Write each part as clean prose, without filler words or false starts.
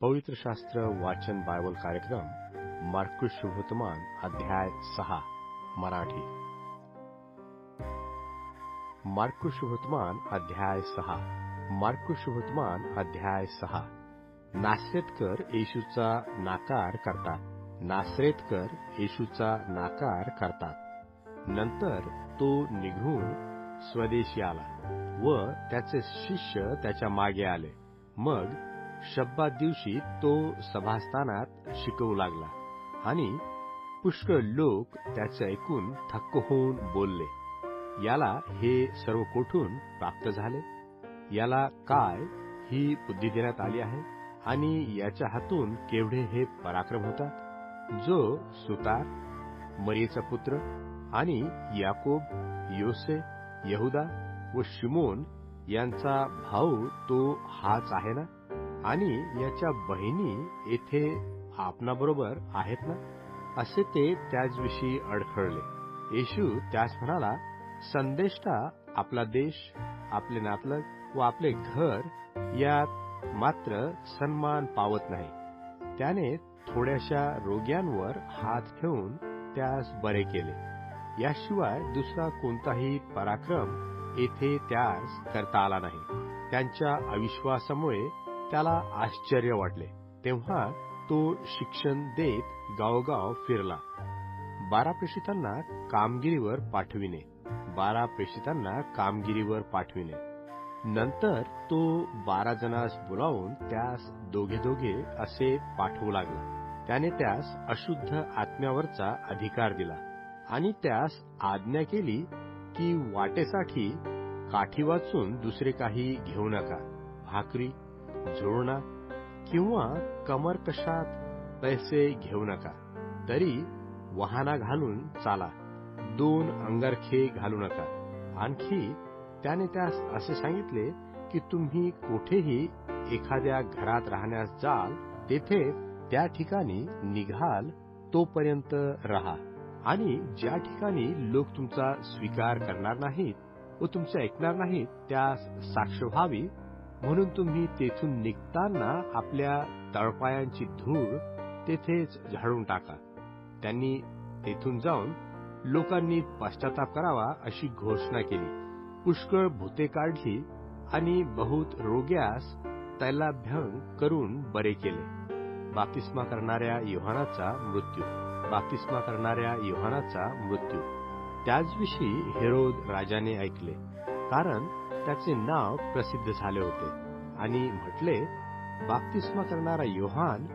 पवित्र शास्त्र वाचन बायबल कार्यक्रम मार्कुस शुभवर्तमान अध्याय 6 मराठी। मार्कुस शुभवर्तमान अध्याय 6 मार्कुस शुभवर्तमान अध्याय 6 नासरेतकर येशूचा नाकार करतात। नासरेतकर येशूचा नाकार करतात। नंतर तो निघून स्वदेशी आला व त्याचे शिष्य त्याच्या मागे आले। मग शब्बात दिवशी तो सभास्थानात शिकवू लागला आणि पुष्कळ लोक त्याचे ऐकून थक्क होऊन बोलले, याला हे सर्व कोठून प्राप्त झाले? याला काय ही बुद्धी देण्यात आली आहे आणि याच्या हातून केवढे हे पराक्रम होतात? जो सुतार, मरियेचा पुत्र आणि याकोब, योसे, यहुदा व शिमोन यांचा भाऊ तो हाच आहे ना? आणि याच्या बहिणी येथे आपणाबरोबर आहेत ना? असे ते त्याचविषयी अडखळले। येशू त्यास म्हणाला, संदेष्टा आपला देश, आपले नातलग व आपले घर यात मात्र सन्मान पावत नाही। त्याने थोड्याशा रोग्यांवर हात ठेवून त्यास बरे केले। याशिवाय दुसरा कोणताही पराक्रम येथे त्यास करता आला नाही। त्यांच्या अविश्वासामुळे त्याला आश्चर्य वाटले। तेव्हा तो शिक्षण देत गावोगाव फिरला, 12 प्रेषितांना कामगिरीवर पाठविणे, 12 प्रेषितांना कामगिरीवर पाठविणे। नंतर तो 12 जणांस बोलावून त्यास दोघे असे पाठवू लागला। त्याने त्यास अशुद्ध आत्म्यावरचा अधिकार दिला आणि त्यास आज्ञा केली की वाटेसाठी काठी वाचून दुसरे काही घेऊ नका, भाकरी, झुळणा किंवा कमर कशात पैसे घेऊ नका। तरी वहाना घालून चाला, 2 अंगरखे घालू नका। आणखी त्याने त्यास असे सांगितले की तुम्ही कोठेही एखाद्या घरात राहण्यास जाल, तेथे त्या ठिकाणी निघाल तोपर्यंत राहा आणि ज्या ठिकाणी लोक तुमचा स्वीकार करणार नाहीत व तुमचे ऐकणार नाहीत त्यास साक्ष व्हावी, म्हणून तुम्ही तेथून निघताना आपल्या तळपायांची धूळ तेथेच झाडून टाका। त्यांनी तेथून जाऊन लोकांनी पश्चाताप करावा अशी घोषणा केली। पुष्कळ भूते काढली आणि बहुत रोग्यास तैलाभ्यंग करून बरे केले। बाप्तिस्मा करणाऱ्या योहानाचा मृत्यू। बाप्तिस्मा करणाऱ्या योहानाचा मृत्यू। त्याचविषयी हेरोद राजाने ऐकले, कारण त्याचे नाव प्रसिद्ध झाले होते आणि म्हटले, बाप्तिस्मा करणारा योहान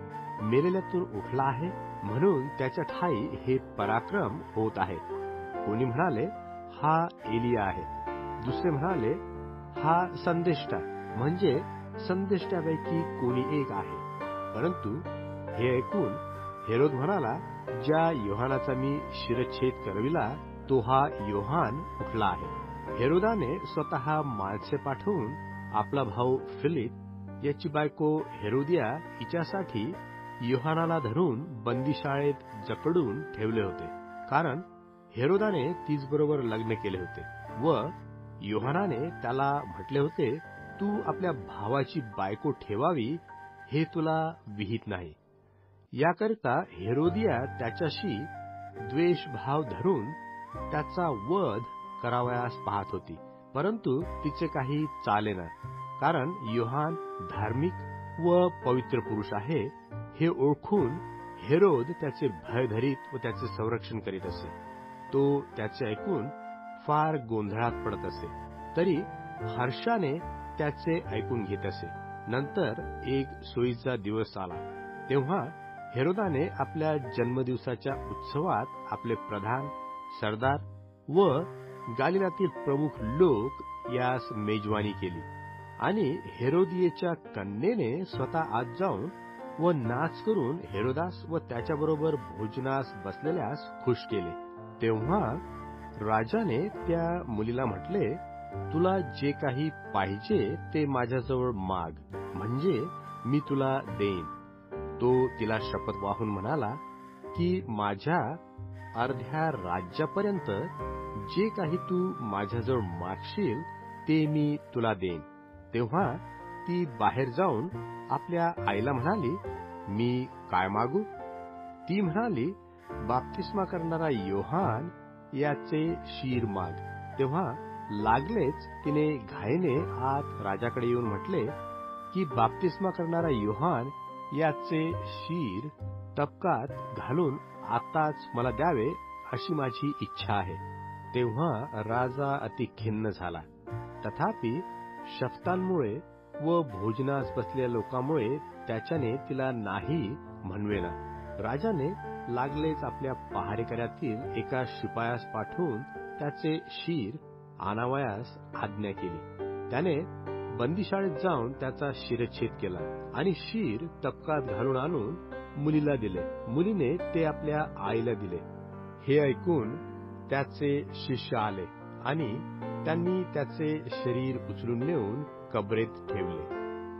मेलेल्यातून उठला आहे, म्हणून त्याच्या ठाई हे पराक्रम होत आहे। कोणी म्हणाले, हा एलिया आहे। दुसरे म्हणाले, हा संदेष्टा म्हणजे संदेष्टापैकी कोणी एक आहे। परंतु हे ऐकून हेरोद म्हणाला, ज्या योहानाचा मी शिरच्छेद करविला तो हा योहान उठला आहे। हेरोदाने स्वतः माणसे पाठवून आपला भाऊ फिलिप याची बायको हेरोदिया हिच्यासाठी योहानाला धरून बंदीशाळेत जकडून ठेवले होते, कारण हेरोदाने तीचबरोबर लग्न केले होते व योहानाने त्याला म्हटले होते, तू आपल्या भावाची बायको ठेवावी हे तुला विहित नाही। याकरिता हेरोदिया त्याच्याशी द्वेषभाव धरून त्याचा वध करावयास पाहत होती, परंतु तिचे काही चालेना, कारण योहान धार्मिक व पवित्र पुरुष आहे हे ओळखून हेरोद त्याचे भय धरीत व त्याचे संरक्षण करीत असे। तो त्याचे ऐकून फार गोंधळात पडत असे, तरी हर्षाने त्याचे ऐकून घेत असे। नंतर एक सोयीचा दिवस आला, तेव्हा हेरोदाने आपल्या जन्मदिवसाच्या उत्सवात आपले प्रधान, सरदार व गालिलातील प्रमुख लोक यास मेजवानी केली आणि हेरोदियेच्या कन्येने स्वतः आत जाऊन व नाच करून हेरोदास व त्याच्याबरोबर भोजनास बसलेल्यास खुश केले। तेव्हा राजाने त्या मुलीला म्हटले, तुला जे काही पाहिजे ते माझ्याजवळ माग, म्हणजे मी तुला देईन। तो तिला शपथ वाहून म्हणाला की माझ्या अर्ध्या राज्यापर्यंत जे काही तू माझ्याजवळ मागशील ते मी तुला देईन। तेव्हा ती बाहेर जाऊन आपल्या आईला म्हणाली, मी काय मागू? ती म्हणाली, बाप्तिस्मा करणारा योहान याचे शीर माग. तेव्हा लागलेच तिने घाईने आत राजाकडे येऊन म्हटले की बाप्तिस्मा करणारा योहान याचे शीर तबकात घालून आताच मला द्यावे अशी माझी इच्छा आहे. तेव्हा राजा अति खिन्न झाला. तथापि शब्दांमुळे व भोजनास बसलेल्या लोकांमुळे त्याच्याने तिला नाही म्हणवेना. राजाने लागलेच आपल्या पहारेकऱ्यातील एका शिपायास पाठवून त्याचे शीर आणावयास आज्ञा केली. त्याने बंदीशाळेत जाऊन त्याचा शिरच्छेद केला आणि शीर तबकात घालून आणून मुलीला दिले. मुलीने ते आपल्या आईला दिले. हे ऐकून त्याचे शिष्य आले आणि त्यांनी त्याचे शरीर उचलून नेऊन कबरेत ठेवले.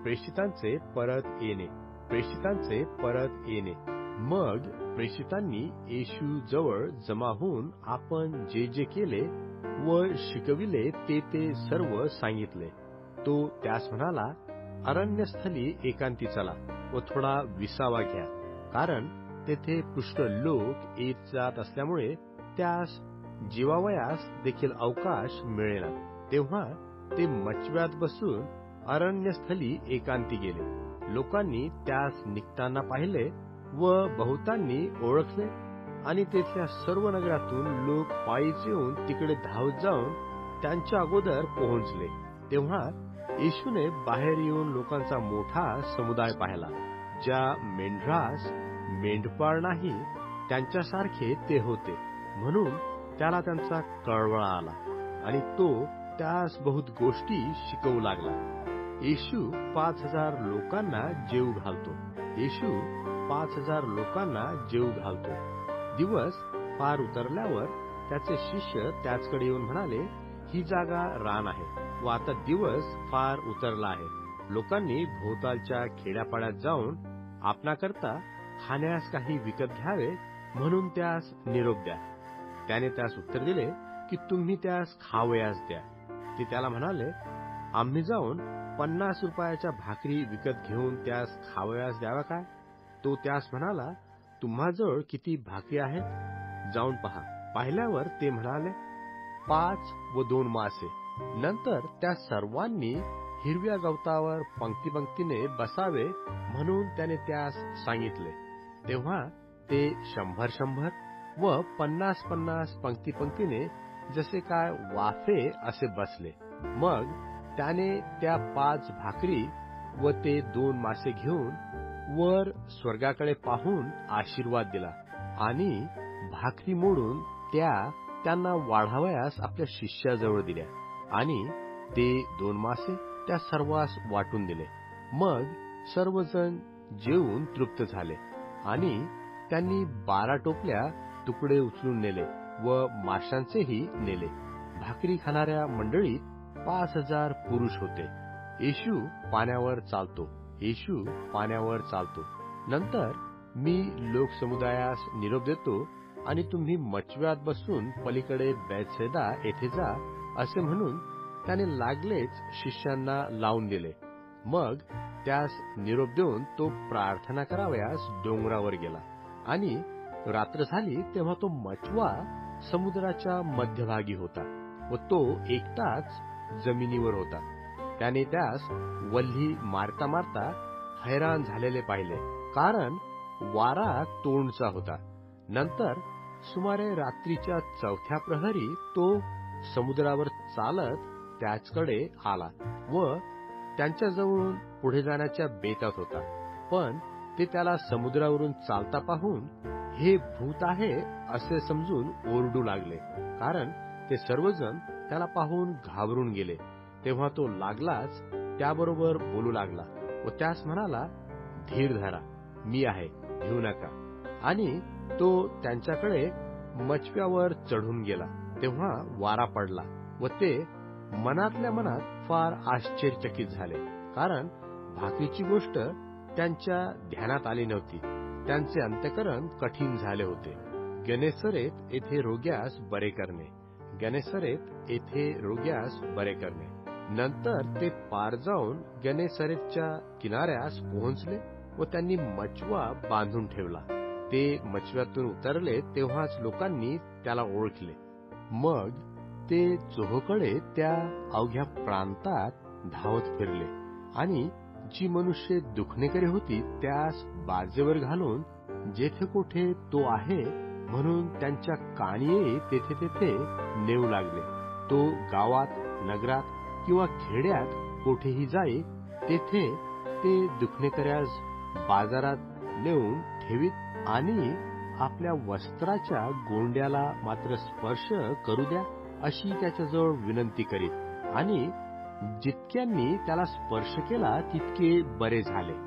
प्रेषितांचे परत येणे. मग प्रेषितांनी येशू जवळ जमा होऊन आपण जे जे केले व शिकविले ते सर्व सांगितले. तो त्यास म्हणाला, अरण्यस्थली एकांती चला व थोडा विसावा घ्या, कारण तेथे पुष्कळ लोक येत जात असल्यामुळे त्यास जीवावयास देखील अवकाश मिळेना. तेव्हा ते मचव्यात बसून अरण्यस्थली एकांती गेले. लोकांनी त्यास निघताना पाहिले व बहुतांनी ओळखले आणि तेथल्या सर्व नगरातून लोक पायीच येऊन तिकडे धावत जाऊन त्यांच्या अगोदर पोहोचले. तेव्हा येशूने बाहेर येऊन लोकांचा मोठा समुदाय पाहिला. ज्या मेंढरास मेंढपाळ नाही त्यांच्यासारखे ते होते, म्हणून त्याला त्यांचा कळवळा आला आणि तो त्यास बहुत गोष्टी शिकवू लागला. येशू 5,000 लोकांना जेवू घालतो. दिवस फार उतरल्यावर त्याचे शिष्य त्याचकडे येऊन म्हणाले, ही जागा रान आहे व आता दिवस फार उतरला आहे. लोकांनी भोवतालच्या खेड्यापाड्यात जाऊन आपणाकरता खाण्यास काही विकत घ्यावे म्हणून त्यास निरोप द्या. त्याने त्यास उत्तर दिले की तुम्ही त्यास खावयास द्या. ते त्याला म्हणाले, आम्ही जाऊन 50 रुपयाच्या भाकरी विकत घेऊन त्यास खावयास द्यावा काय? तो त्यास म्हणाला, तुम्हाजवळ किती भाकरी आहेत? जाऊन पहा. पाहिल्यावर ते म्हणाले, 5 व 2 मासे. नंतर त्या सर्वांनी हिरव्या गवतावर पंक्तीने बसावे म्हणून त्याने त्यास सांगितले. तेव्हा ते 100 व 50 पंक्तीने जसे काय वाफे असे बसले. मग त्याने त्या 5 भाकरी व ते 2 मासे घेऊन वर स्वर्गाकडे पाहून आशीर्वाद दिला आणि भाकरी मोडून त्यांना वाढावयास आपल्या शिष्याजवळ दिल्या आणि ते 2 मासे त्या सर्वांस वाटून दिले. मग सर्वजण जेवून तृप्त झाले आणि त्यांनी 12 टोपल्या तुकडे उचलून नेले व माशांचेही नेले. भाकरी खाणाऱ्या मंडळीत 5,000 पुरुष होते. येशू पाण्यावर चालतो. नंतर मी लोकसमुदायास निरोप देतो आणि तुम्ही मचव्यात बसून पलीकडे बेतसैदा येथे जा असे म्हणून त्याने लागलेच शिष्यांना लावून दिले. मग त्यास निरोप देऊन तो प्रार्थना करावयास डोंगरावर गेला आणि रात्र झाली तेव्हा तो मचवा समुद्राच्या मध्यभागी होता व तो एकटाच जमिनीवर होता. त्याने त्यास वल्ही मारता हैराण झालेले पाहिले, कारण वारा तोंडचा होता. नंतर सुमारे रात्रीच्या 4थ्या प्रहरी तो समुद्रावर चालत त्याचकडे आला व त्यांच्याजवळून पुढे जाण्याच्या बेतात होता. पण ते त्याला समुद्रावरून चालता पाहून हे भूत आहे असे समजून ओरडू लागले, कारण ते सर्वजण त्याला पाहून घाबरून गेले. तेव्हा तो लागलाच त्याबरोबर बोलू लागला व त्यास म्हणाला, धीर धरा, मी आहे, भिवू नका. आणि तो त्यांच्याकडे मचव्यावर चढून गेला. तेव्हा वारा पडला व ते मनातल्या मनात फार आश्चर्यचकित झाले, कारण भाकरीची गोष्ट त्यांच्या ध्यानात आली नव्हती. त्यांचे अंतःकरण कठीण झाले होते. गनेसरेत येथे रोग्यास बरे करणे. नंतर ते पार जाऊन गनेसरेतच्या किनाऱ्यास पोहोचले व त्यांनी मचवा बांधून ठेवला. ते मचव्यातून उतरले तेव्हाच लोकांनी त्याला ओळखले. मग ते चोहोकडे त्या अवघ्या प्रांतात धावत फिरले आणि जी मनुष्य दुखणेकरी होती त्यास बाजेवर घालून जेथे कोठे तो आहे म्हणून त्यांच्या कानी तेथे तेथे नेऊ लागले. तो गावात, नगरात किंवा खेड्यात कोठेही जाई, तेथे ते दुखणेकऱ्यास बाजारात नेऊन ठेवीत आणि आपल्या वस्त्राच्या गोंड्याला मात्र स्पर्श करू द्या अशी त्याच्याजवळ विनंती करीत. आणि जितक्यांनी त्याला स्पर्श केला तितके बरे झाले.